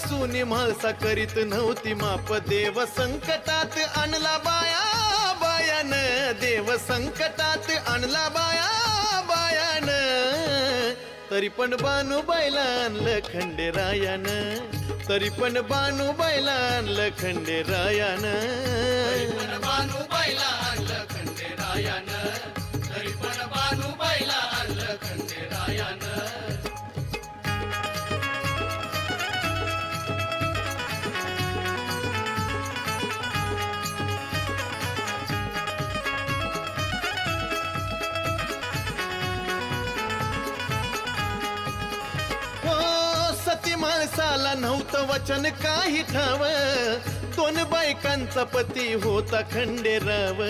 सुनी म्हाळसा करीत नव्हती माप देव संकटात आणला बाया बायान देव संकटात आणला बाया बायान तरी पण बानूबाईला आणलं खंडेरायानं तरी पण बानूबाईला आणलं खंडेरायानं बानूबाईला आणलं खंडेरायानं तरी पण बानूबाईला आणलं खंडेरायानं सती माणसाला नव्हतं वचन काही ठाव दोन बायकांचा पती होता खंडेराव